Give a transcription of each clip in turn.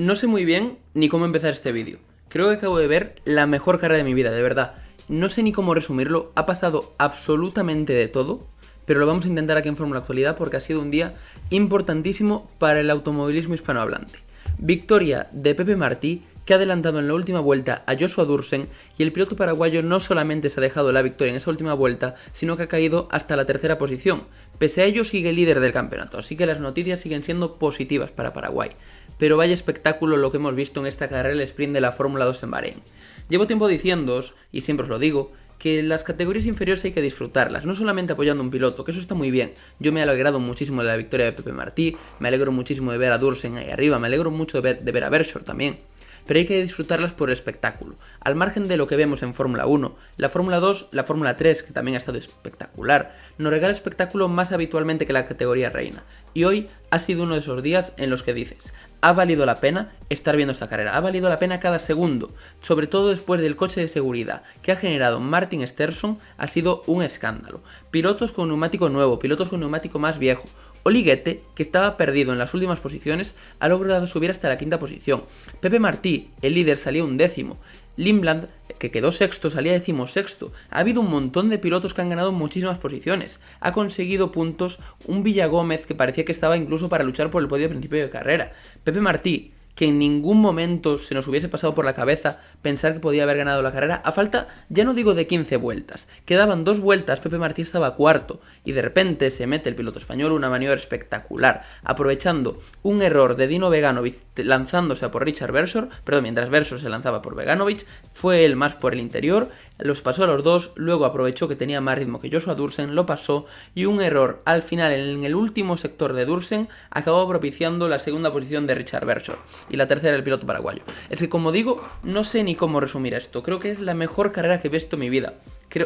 No sé muy bien ni cómo empezar este vídeo. Creo que acabo de ver la mejor carrera de mi vida, de verdad. No sé ni cómo resumirlo, ha pasado absolutamente de todo, pero lo vamos a intentar aquí en Fórmula Actualidad porque ha sido un día importantísimo para el automovilismo hispanohablante. Victoria de Pepe Martí, que ha adelantado en la última vuelta a Joshua Dursen, y el piloto paraguayo no solamente se ha dejado la victoria en esa última vuelta, sino que ha caído hasta la tercera posición. Pese a ello sigue líder del campeonato, así que las noticias siguen siendo positivas para Paraguay. Pero vaya espectáculo lo que hemos visto en esta carrera el sprint de la Fórmula 2 en Bahrein. Llevo tiempo diciéndoos, y siempre os lo digo, que las categorías inferiores hay que disfrutarlas, no solamente apoyando a un piloto, que eso está muy bien. Yo me he alegrado muchísimo de la victoria de Pepe Martí, me alegro muchísimo de ver a Dursen ahí arriba, me alegro mucho de ver a Bershore también. Pero hay que disfrutarlas por el espectáculo. Al margen de lo que vemos en Fórmula 1, la Fórmula 2, la Fórmula 3, que también ha estado espectacular, nos regala espectáculo más habitualmente que la categoría reina. Y hoy ha sido uno de esos días en los que dices, ha valido la pena estar viendo esta carrera, ha valido la pena cada segundo, sobre todo después del coche de seguridad que ha generado Martin Sterson, ha sido un escándalo. Pilotos con neumático nuevo, pilotos con neumático más viejo. Oliguete, que estaba perdido en las últimas posiciones, ha logrado subir hasta la quinta posición. Pepe Martí, el líder, salía 11º. Lindblad, que quedó sexto, salía 16º. Ha habido un montón de pilotos que han ganado muchísimas posiciones. Ha conseguido puntos un Villagómez que parecía que estaba incluso para luchar por el podio de principio de carrera. Pepe Martí, que en ningún momento se nos hubiese pasado por la cabeza pensar que podía haber ganado la carrera, a falta, ya no digo de 15 vueltas, quedaban 2 vueltas, Pepe Martí estaba cuarto, y de repente se mete el piloto español una maniobra espectacular, aprovechando un error de Dino Beganovic lanzándose a por Richard Bershore, mientras Bershore se lanzaba por Beganovic, fue él más por el interior, los pasó a los dos, luego aprovechó que tenía más ritmo que Joshua Dursen, lo pasó, y un error al final en el último sector de Dursen acabó propiciando la segunda posición de Richard Bershore y la tercera el piloto paraguayo. Es que, como digo, no sé ni cómo resumir esto. Creo que es la mejor carrera que he visto en mi vida.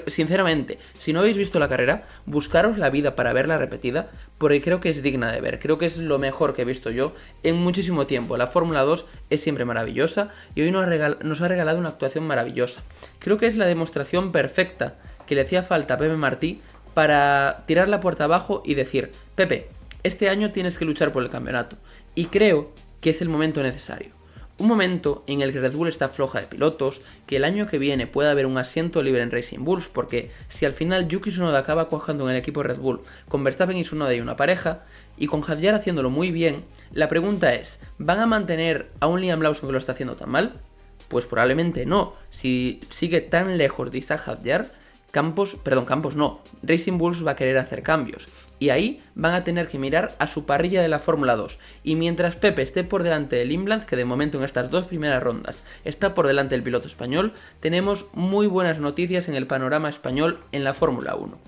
Sinceramente, si no habéis visto la carrera, buscaros la vida para verla repetida, porque creo que es digna de ver. Creo que es lo mejor que he visto yo en muchísimo tiempo. La Fórmula 2 es siempre maravillosa y hoy nos ha regalado una actuación maravillosa. Creo que es la demostración perfecta que le hacía falta a Pepe Martí para tirar la puerta abajo y decir, Pepe, este año tienes que luchar por el campeonato. Y creo que es el momento necesario. Un momento en el que Red Bull está floja de pilotos, que el año que viene pueda haber un asiento libre en Racing Bulls, porque si al final Yuki Tsunoda acaba cuajando en el equipo Red Bull, con Verstappen y Tsunoda y una pareja, y con Hadjar haciéndolo muy bien, la pregunta es, ¿van a mantener a un Liam Lawson que lo está haciendo tan mal? Pues probablemente no. Si sigue tan lejos de Isaac Hadjar, Racing Bulls va a querer hacer cambios. Y ahí van a tener que mirar a su parrilla de la Fórmula 2. Y mientras Pepe esté por delante de Lindblad, que de momento en estas dos primeras rondas está por delante del piloto español, tenemos muy buenas noticias en el panorama español en la Fórmula 1.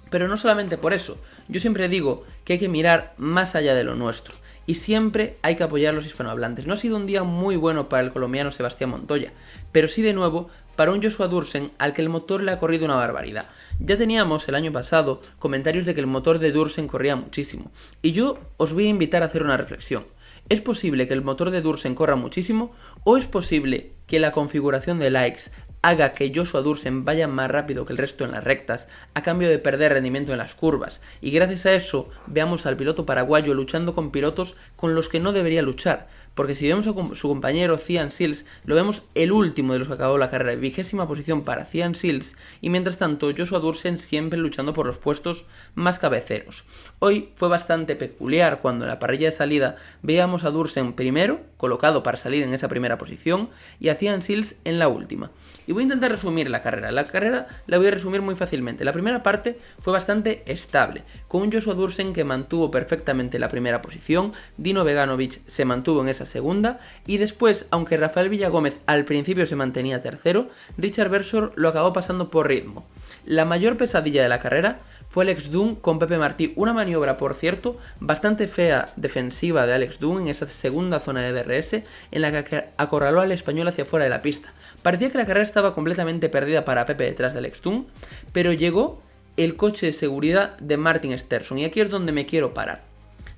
Pero no solamente por eso, yo siempre digo que hay que mirar más allá de lo nuestro. Y siempre hay que apoyar a los hispanohablantes. No ha sido un día muy bueno para el colombiano Sebastián Montoya, pero sí de nuevo para un Joshua Dursen al que el motor le ha corrido una barbaridad. Ya teníamos el año pasado comentarios de que el motor de Dursen corría muchísimo, y yo os voy a invitar a hacer una reflexión. ¿Es posible que el motor de Dursen corra muchísimo o es posible que la configuración de likes haga que Joshua Dursen vaya más rápido que el resto en las rectas a cambio de perder rendimiento en las curvas? Y gracias a eso veamos al piloto paraguayo luchando con pilotos con los que no debería luchar. Porque si vemos a su compañero Cian Sills, lo vemos el último de los que acabó la carrera, 20ª posición para Cian Sills, y mientras tanto Joshua Dursen siempre luchando por los puestos más cabeceros. Hoy fue bastante peculiar cuando en la parrilla de salida veíamos a Dursen primero, colocado para salir en esa primera posición, y a Cian Sills en la última. Y voy a intentar resumir la carrera. La carrera la voy a resumir muy fácilmente. La primera parte fue bastante estable, con un Joshua Dursen que mantuvo perfectamente la primera posición, Dino Beganovic se mantuvo en esa segunda, y después, aunque Rafael Villagómez al principio se mantenía tercero, Richard Bershore lo acabó pasando por ritmo. La mayor pesadilla de la carrera fue Alex Dunn con Pepe Martí, una maniobra, por cierto, bastante fea defensiva de Alex Dunn en esa segunda zona de DRS, en la que acorraló al español hacia fuera de la pista. Parecía que la carrera estaba completamente perdida para Pepe detrás de Alex Dunn, pero llegó el coche de seguridad de Martin Sterson, y aquí es donde me quiero parar.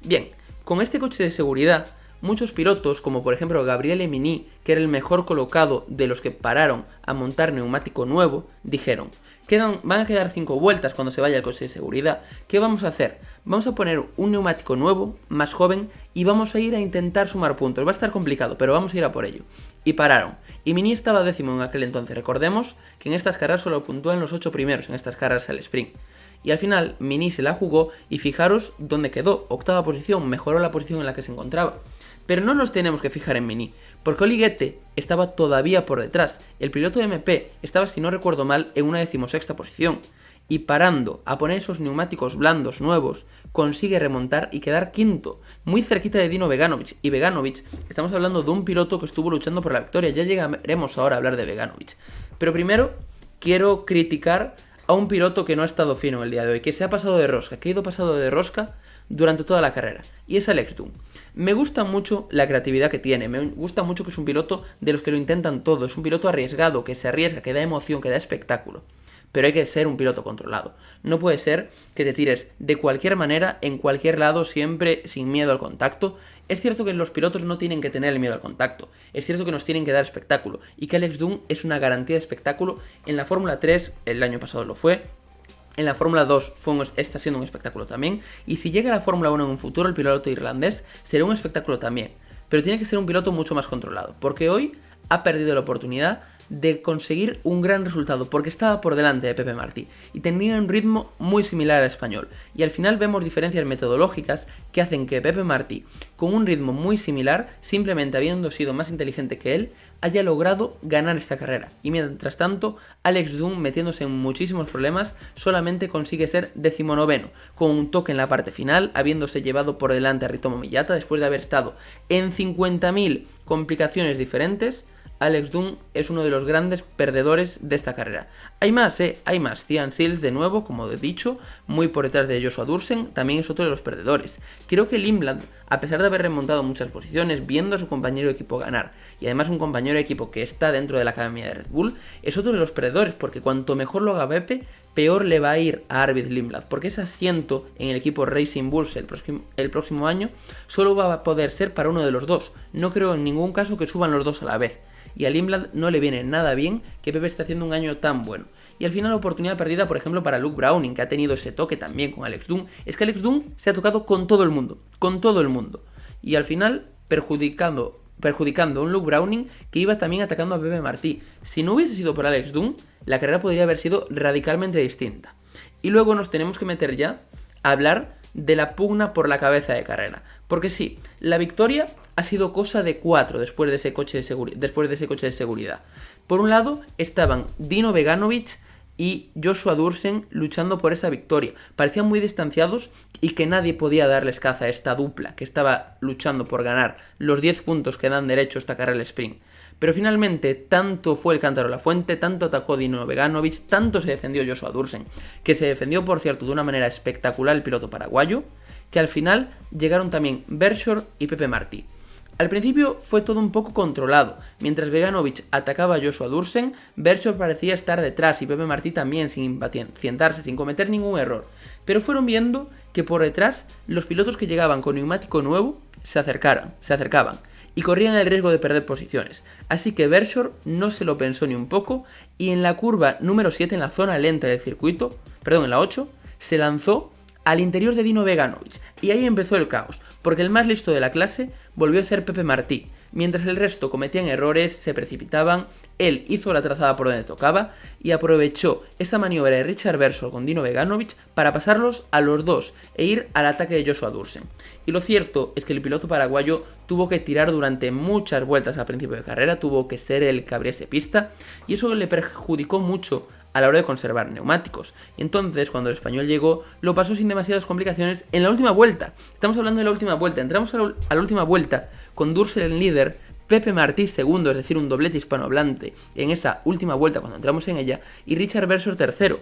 Bien, con este coche de seguridad muchos pilotos, como por ejemplo Gabriele Mini, que era el mejor colocado de los que pararon a montar neumático nuevo, dijeron: van a quedar 5 vueltas cuando se vaya el coche de seguridad. ¿Qué vamos a hacer? Vamos a poner un neumático nuevo, más joven, y vamos a ir a intentar sumar puntos. Va a estar complicado, pero vamos a ir a por ello. Y pararon. Y Mini estaba 10º en aquel entonces. Recordemos que en estas carreras solo puntúan los 8 primeros, en estas carreras al sprint. Y al final Mini se la jugó y fijaros dónde quedó. 8ª posición, mejoró la posición en la que se encontraba. Pero no nos tenemos que fijar en Mini, porque Oliguete estaba todavía por detrás. El piloto de MP estaba, si no recuerdo mal, en una 16ª posición. Y parando a poner esos neumáticos blandos nuevos, consigue remontar y quedar 5º, muy cerquita de Dino Beganovic. Y Beganovic, estamos hablando de un piloto que estuvo luchando por la victoria. Ya llegaremos ahora a hablar de Beganovic. Pero primero quiero criticar a un piloto que no ha estado fino en el día de hoy, que se ha pasado de rosca, que ha ido pasado de rosca durante toda la carrera, y es Alex Dunn. Me gusta mucho la creatividad que tiene, me gusta mucho que es un piloto de los que lo intentan todo, es un piloto arriesgado, que se arriesga, que da emoción, que da espectáculo. Pero hay que ser un piloto controlado. No puede ser que te tires de cualquier manera, en cualquier lado, siempre sin miedo al contacto. Es cierto que los pilotos no tienen que tener el miedo al contacto. Es cierto que nos tienen que dar espectáculo. Y que Alex Dunn es una garantía de espectáculo. En la Fórmula 3, el año pasado lo fue. En la Fórmula 2 está siendo un espectáculo también. Y si llega a la Fórmula 1 en un futuro, el piloto irlandés será un espectáculo también. Pero tiene que ser un piloto mucho más controlado. Porque hoy ha perdido la oportunidad de conseguir un gran resultado, porque estaba por delante de Pepe Martí y tenía un ritmo muy similar al español, y al final vemos diferencias metodológicas que hacen que Pepe Martí, con un ritmo muy similar, simplemente habiendo sido más inteligente que él, haya logrado ganar esta carrera. Y mientras tanto, Alex Dunn, metiéndose en muchísimos problemas, solamente consigue ser 19º, con un toque en la parte final, habiéndose llevado por delante a Ritomo Miyata después de haber estado en 50.000 complicaciones diferentes. Alex Dunn es uno de los grandes perdedores de esta carrera. Hay más, hay más. Cian Seals, de nuevo, como he dicho, muy por detrás de Joshua Dursen, también es otro de los perdedores. Creo que Lindblad, a pesar de haber remontado muchas posiciones, viendo a su compañero de equipo ganar, y además un compañero de equipo que está dentro de la academia de Red Bull, es otro de los perdedores, porque cuanto mejor lo haga Pepe, peor le va a ir a Arvid Lindblad, porque ese asiento en el equipo Racing Bulls el próximo año solo va a poder ser para uno de los dos. No creo en ningún caso que suban los dos a la vez. Y a Lindblad no le viene nada bien que Pepe esté haciendo un año tan bueno. Y al final, oportunidad perdida, por ejemplo, para Luke Browning, que ha tenido ese toque también con Alex Dunn. Es que Alex Dunn se ha tocado con todo el mundo, Y al final, perjudicando a un Luke Browning que iba también atacando a Pepe Martí. Si no hubiese sido por Alex Dunn, la carrera podría haber sido radicalmente distinta. Y luego nos tenemos que meter ya a hablar de la pugna por la cabeza de carrera. Porque sí, la victoria ha sido cosa de 4 después de ese coche de seguridad. Por un lado estaban Dino Beganovic y Joshua Dursen luchando por esa victoria. Parecían muy distanciados y que nadie podía darles caza a esta dupla que estaba luchando por ganar los 10 puntos que dan derecho a esta carrera al sprint. Pero finalmente, tanto fue el cántaro a la fuente, tanto atacó Dino Beganovic, tanto se defendió Joshua Dursen, que se defendió, por cierto, de una manera espectacular el piloto paraguayo, que al final llegaron también Bershore y Pepe Martí. Al principio fue todo un poco controlado. Mientras Beganovic atacaba a Joshua Dursen, Bershore parecía estar detrás y Pepe Martí también sin impacientarse, sin cometer ningún error. Pero fueron viendo que por detrás los pilotos que llegaban con neumático nuevo se acercaban y corrían el riesgo de perder posiciones. Así que Bershore no se lo pensó ni un poco y en la curva número 7, en la zona lenta del circuito, en la 8, se lanzó al interior de Dino Beganovic, y ahí empezó el caos, porque el más listo de la clase volvió a ser Pepe Martí. Mientras el resto cometían errores, se precipitaban, él hizo la trazada por donde tocaba y aprovechó esa maniobra de Richard Bershore con Dino Beganovic para pasarlos a los dos e ir al ataque de Joshua Dursen. Y lo cierto es que el piloto paraguayo tuvo que tirar durante muchas vueltas al principio de carrera, tuvo que ser el que abriese pista, y eso le perjudicó mucho a la hora de conservar neumáticos. Y entonces, cuando el español llegó, lo pasó sin demasiadas complicaciones en la última vuelta. Estamos hablando de la última vuelta. Entramos a la última vuelta con Dursen en líder, Pepe Martí segundo, es decir, un doblete hispanohablante en esa última vuelta cuando entramos en ella, y Richard Bershore tercero.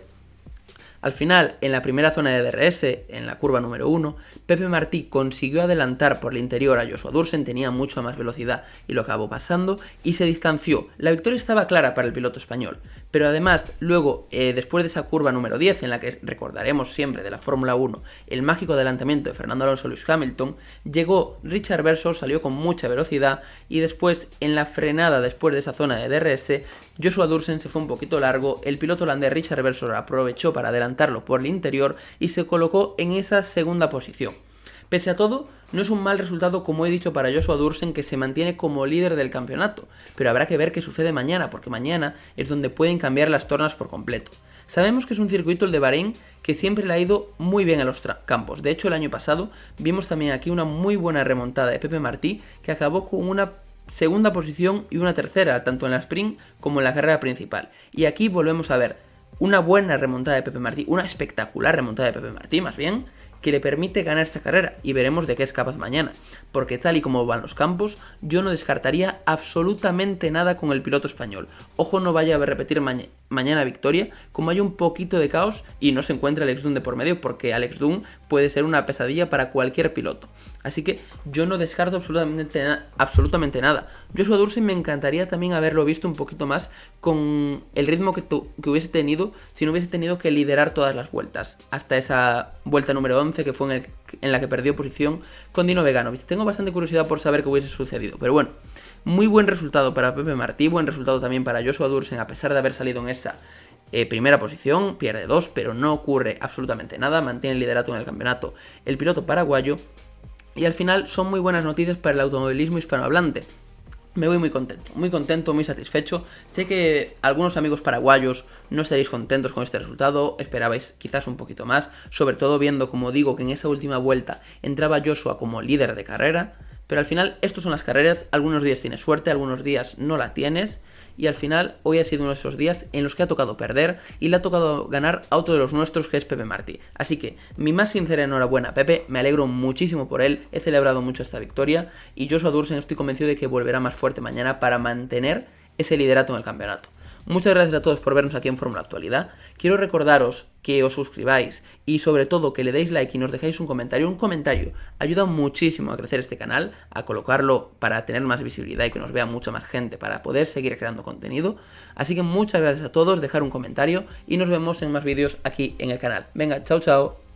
Al final, en la primera zona de DRS, en la curva número 1, Pepe Martí consiguió adelantar por el interior a Joshua Dursen, tenía mucha más velocidad y lo acabó pasando y se distanció. La victoria estaba clara para el piloto español, Pero además, luego, después de esa curva número 10, en la que recordaremos siempre de la Fórmula 1, el mágico adelantamiento de Fernando Alonso y Lewis Hamilton, llegó Richard Verso, salió con mucha velocidad, y después, en la frenada después de esa zona de DRS, Joshua Dursen se fue un poquito largo, el piloto holandés Richard Verso aprovechó para adelantarlo por el interior y se colocó en esa segunda posición. Pese a todo, no es un mal resultado, como he dicho, para Joshua Dursen, que se mantiene como líder del campeonato, pero habrá que ver qué sucede mañana, porque mañana es donde pueden cambiar las tornas por completo. Sabemos que es un circuito, el de Bahrein, que siempre le ha ido muy bien a los campos. De hecho, el año pasado vimos también aquí una muy buena remontada de Pepe Martí, que acabó con una segunda posición y una tercera, tanto en la sprint como en la carrera principal. Y aquí volvemos a ver una buena remontada de Pepe Martí, una espectacular remontada de Pepe Martí, más bien, que le permite ganar esta carrera, y veremos de qué es capaz mañana, porque tal y como van los campos, yo no descartaría absolutamente nada con el piloto español. Ojo, no vaya a repetir mañana victoria, como hay un poquito de caos y no se encuentra Alex Dunn de por medio, porque Alex Dunn puede ser una pesadilla para cualquier piloto. Así que yo no descarto absolutamente nada. Joshua Dursen me encantaría también haberlo visto un poquito más con el ritmo que hubiese tenido si no hubiese tenido que liderar todas las vueltas, hasta esa vuelta número 11 que fue en la que perdió posición con Dino Beganovic. Tengo bastante curiosidad por saber qué hubiese sucedido, pero bueno, muy buen resultado para Pepe Martí, buen resultado también para Joshua Dursen, a pesar de haber salido en esa primera posición, pierde 2, pero no ocurre absolutamente nada, mantiene el liderato en el campeonato el piloto paraguayo. Y al final son muy buenas noticias para el automovilismo hispanohablante. Me voy muy contento, muy satisfecho. Sé que algunos amigos paraguayos no estaréis contentos con este resultado, esperabais quizás un poquito más, sobre todo viendo, como digo, que en esa última vuelta entraba Joshua como líder de carrera, pero al final estos son las carreras, algunos días tienes suerte, algunos días no la tienes, y al final hoy ha sido uno de esos días en los que ha tocado perder y le ha tocado ganar a otro de los nuestros, que es Pepe Martí. Así que mi más sincera enhorabuena a Pepe, me alegro muchísimo por él, he celebrado mucho esta victoria, y Joshua Dursen estoy convencido de que volverá más fuerte mañana para mantener ese liderato en el campeonato. Muchas gracias a todos por vernos aquí en Fórmula Actualidad. Quiero recordaros que os suscribáis y sobre todo que le deis like y nos dejáis un comentario. Un comentario ayuda muchísimo a crecer este canal, a colocarlo para tener más visibilidad y que nos vea mucha más gente, para poder seguir creando contenido. Así que muchas gracias a todos, dejar un comentario y nos vemos en más vídeos aquí en el canal. Venga, chao chao.